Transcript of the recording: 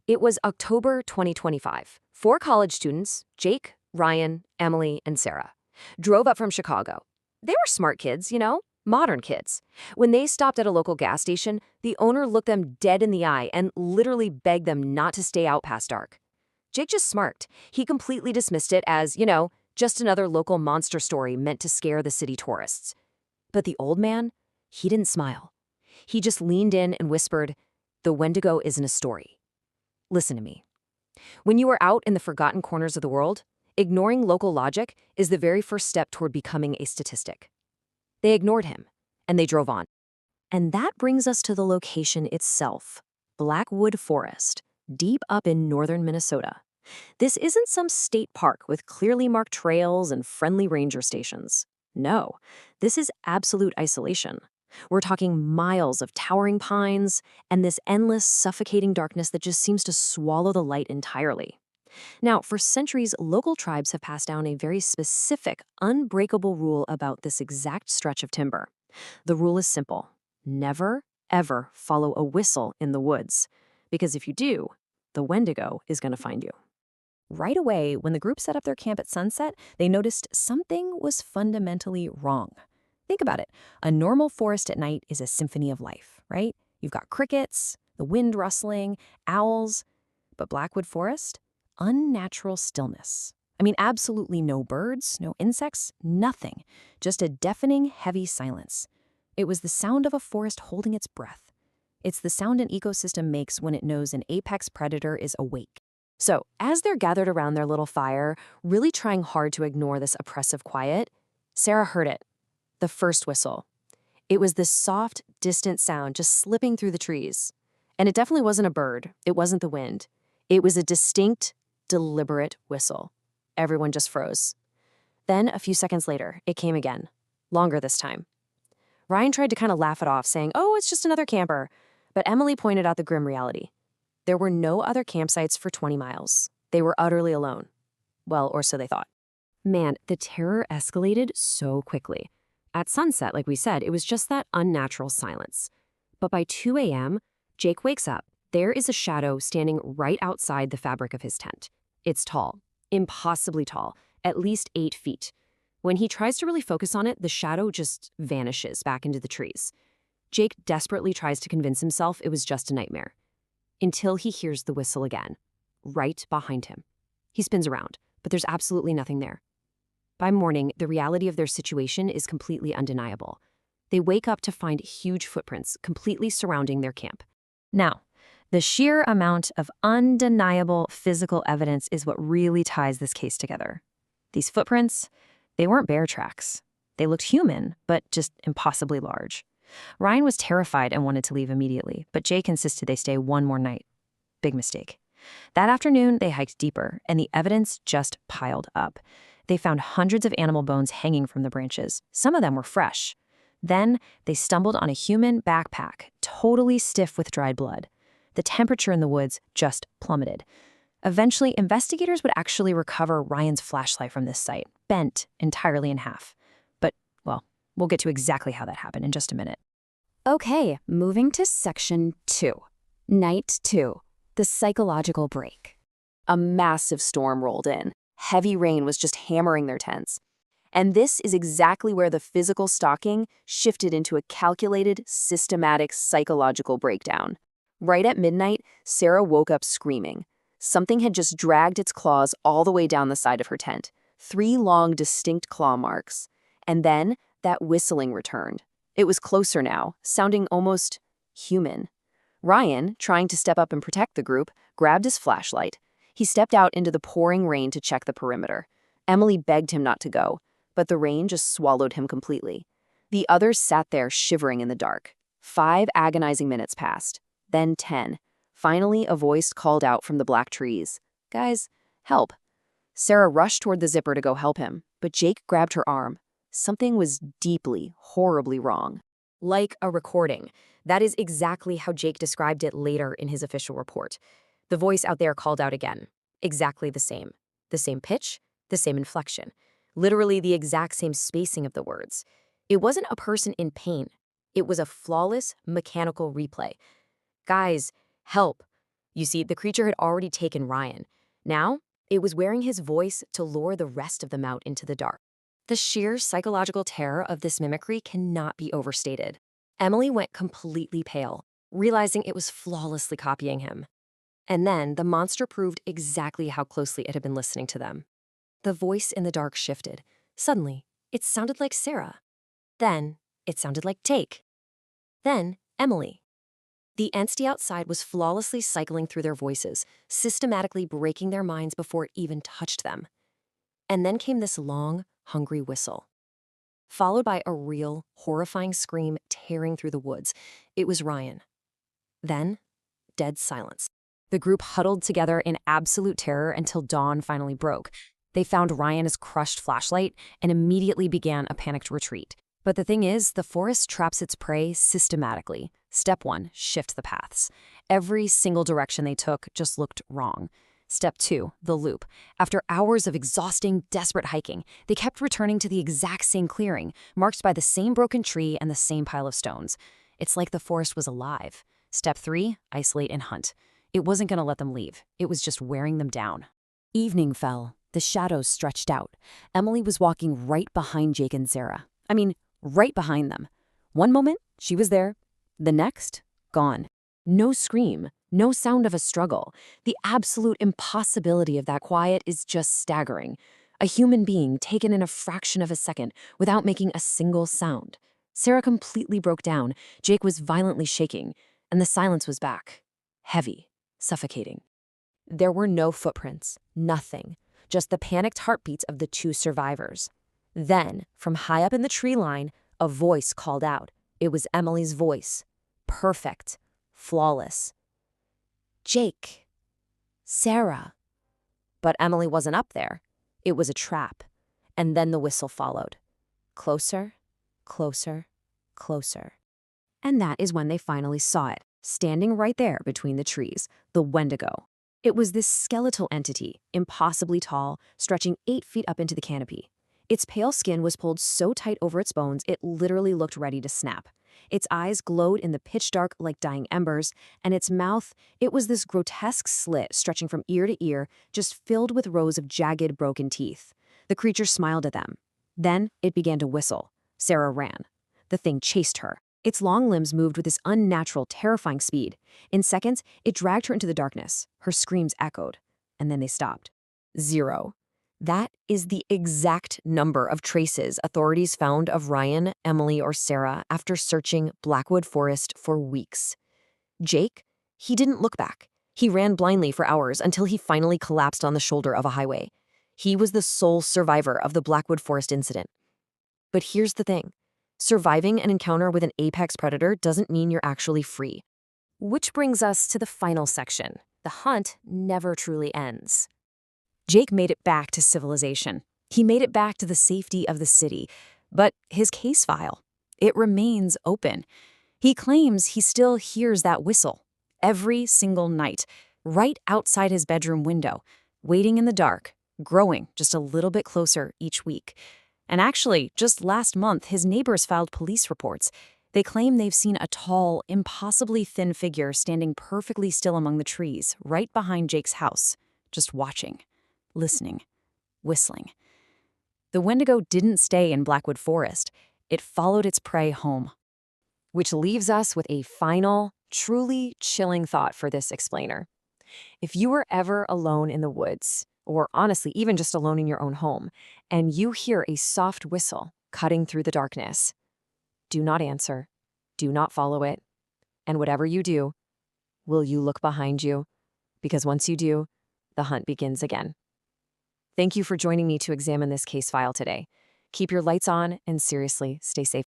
It was October 2025. Four college students, Jake, Ryan, Emily, and Sarah, drove up from Chicago. They were smart kids, modern kids. When they stopped at a local gas station, the owner looked them dead in the eye and literally begged them not to stay out past dark. Jake just smirked. He completely dismissed it as, just another local monster story meant to scare the city tourists. But the old man, he didn't smile. He just leaned in and whispered, "The Wendigo isn't a story. Listen to me. When you are out in the forgotten corners of the world, ignoring local logic is the very first step toward becoming a statistic." They ignored him, and they drove on. And that brings us to the location itself, Blackwood Forest, deep up in northern Minnesota. This isn't some state park with clearly marked trails and friendly ranger stations. No, this is absolute isolation. We're talking miles of towering pines and this endless, suffocating darkness that just seems to swallow the light entirely. Now, for centuries, local tribes have passed down a very specific, unbreakable rule about this exact stretch of timber. The rule is simple. Never, ever follow a whistle in the woods. Because if you do, the Wendigo is going to find you. Right away, when the group set up their camp at sunset, they noticed something was fundamentally wrong. Think about it. A normal forest at night is a symphony of life, right? You've got crickets, the wind rustling, owls. But Blackwood Forest? Unnatural stillness. I mean, absolutely no birds, no insects, nothing. Just a deafening, heavy silence. It was the sound of a forest holding its breath. It's the sound an ecosystem makes when it knows an apex predator is awake. So, as they're gathered around their little fire, really trying hard to ignore this oppressive quiet, Sarah heard it. The first whistle. It was this soft, distant sound just slipping through the trees. And it definitely wasn't a bird. It wasn't the wind. It was a distinct, deliberate whistle. Everyone just froze. Then, a few seconds later, it came again. Longer this time. Ryan tried to kind of laugh it off, saying, "Oh, it's just another camper." But Emily pointed out the grim reality. There were no other campsites for 20 miles. They were utterly alone. Well, or so they thought. Man, the terror escalated so quickly. At sunset, like we said, it was just that unnatural silence. But by 2 a.m., Jake wakes up. There is a shadow standing right outside the fabric of his tent. It's tall, impossibly tall, at least 8 feet. When he tries to really focus on it, the shadow just vanishes back into the trees. Jake desperately tries to convince himself it was just a nightmare. Until he hears the whistle again, right behind him. He spins around, but there's absolutely nothing there. By morning, the reality of their situation is completely undeniable. They wake up to find huge footprints completely surrounding their camp. Now, the sheer amount of undeniable physical evidence is what really ties this case together. These footprints, they weren't bear tracks. They looked human, but just impossibly large. Ryan was terrified and wanted to leave immediately, but Jake insisted they stay one more night. Big mistake. That afternoon, they hiked deeper, and the evidence just piled up. They found hundreds of animal bones hanging from the branches. Some of them were fresh. Then, they stumbled on a human backpack, totally stiff with dried blood. The temperature in the woods just plummeted. Eventually, investigators would actually recover Ryan's flashlight from this site, bent entirely in half. But, well, we'll get to exactly how that happened in just a minute. Okay, moving to section 2. Night 2, the psychological break. A massive storm rolled in. Heavy rain was just hammering their tents. And this is exactly where the physical stalking shifted into a calculated, systematic psychological breakdown. Right at midnight, Sarah woke up screaming. Something had just dragged its claws all the way down the side of her tent. 3 long, distinct claw marks. And then that whistling returned. It was closer now, sounding almost human. Ryan, trying to step up and protect the group, grabbed his flashlight. He stepped out into the pouring rain to check the perimeter. Emily begged him not to go, but the rain just swallowed him completely. The others sat there shivering in the dark. 5 agonizing minutes passed, then 10. Finally, a voice called out from the black trees. "Guys, help." Sarah rushed toward the zipper to go help him, but Jake grabbed her arm. Something was deeply, horribly wrong. Like a recording. That is exactly how Jake described it later in his official report. The voice out there called out again. Exactly the same. The same pitch, the same inflection. Literally the exact same spacing of the words. It wasn't a person in pain. It was a flawless, mechanical replay. "Guys, help." You see, the creature had already taken Ryan. Now, it was wearing his voice to lure the rest of them out into the dark. The sheer psychological terror of this mimicry cannot be overstated. Emily went completely pale, realizing it was flawlessly copying him. And then the monster proved exactly how closely it had been listening to them. The voice in the dark shifted. Suddenly, it sounded like Sarah. Then, it sounded like Take. Then, Emily. The entity outside was flawlessly cycling through their voices, systematically breaking their minds before it even touched them. And then came this long, hungry whistle, followed by a real, horrifying scream tearing through the woods. It was Ryan. Then, dead silence. The group huddled together in absolute terror until dawn finally broke. They found Ryan's crushed flashlight and immediately began a panicked retreat. But the thing is, the forest traps its prey systematically. Step 1, shift the paths. Every single direction they took just looked wrong. Step 2, the loop. After hours of exhausting, desperate hiking, they kept returning to the exact same clearing, marked by the same broken tree and the same pile of stones. It's like the forest was alive. Step 3, isolate and hunt. It wasn't going to let them leave. It was just wearing them down. Evening fell. The shadows stretched out. Emily was walking right behind Jake and Sarah. Right behind them. One moment, she was there. The next, gone. No scream, no sound of a struggle. The absolute impossibility of that quiet is just staggering. A human being taken in a fraction of a second without making a single sound. Sarah completely broke down. Jake was violently shaking, and the silence was back. Heavy, suffocating. There were no footprints, nothing. Just the panicked heartbeats of the two survivors. Then, from high up in the tree line, a voice called out. It was Emily's voice. Perfect. Flawless. Jake. Sarah. But Emily wasn't up there. It was a trap. And then the whistle followed. Closer, closer, closer. And that is when they finally saw it, standing right there between the trees, the Wendigo. It was this skeletal entity, impossibly tall, stretching 8 feet up into the canopy. Its pale skin was pulled so tight over its bones it literally looked ready to snap. Its eyes glowed in the pitch dark like dying embers, and its mouth, it was this grotesque slit stretching from ear to ear, just filled with rows of jagged, broken teeth. The creature smiled at them. Then it began to whistle. Sarah ran. The thing chased her. Its long limbs moved with this unnatural, terrifying speed. In seconds, it dragged her into the darkness. Her screams echoed. And then they stopped. 0. That is the exact number of traces authorities found of Ryan, Emily, or Sarah after searching Blackwood Forest for weeks. Jake, he didn't look back. He ran blindly for hours until he finally collapsed on the shoulder of a highway. He was the sole survivor of the Blackwood Forest incident. But here's the thing. Surviving an encounter with an apex predator doesn't mean you're actually free. Which brings us to the final section. The hunt never truly ends. Jake made it back to civilization. He made it back to the safety of the city. But his case file, it remains open. He claims he still hears that whistle every single night, right outside his bedroom window, waiting in the dark, growing just a little bit closer each week. And actually, just last month, his neighbors filed police reports. They claim they've seen a tall, impossibly thin figure standing perfectly still among the trees, right behind Jake's house, just watching, listening, whistling. The Wendigo didn't stay in Blackwood Forest. It followed its prey home. Which leaves us with a final, truly chilling thought for this explainer. If you were ever alone in the woods, or honestly, even just alone in your own home, and you hear a soft whistle cutting through the darkness, do not answer, do not follow it, and whatever you do, will you look behind you? Because once you do, the hunt begins again. Thank you for joining me to examine this case file today. Keep your lights on and seriously, stay safe.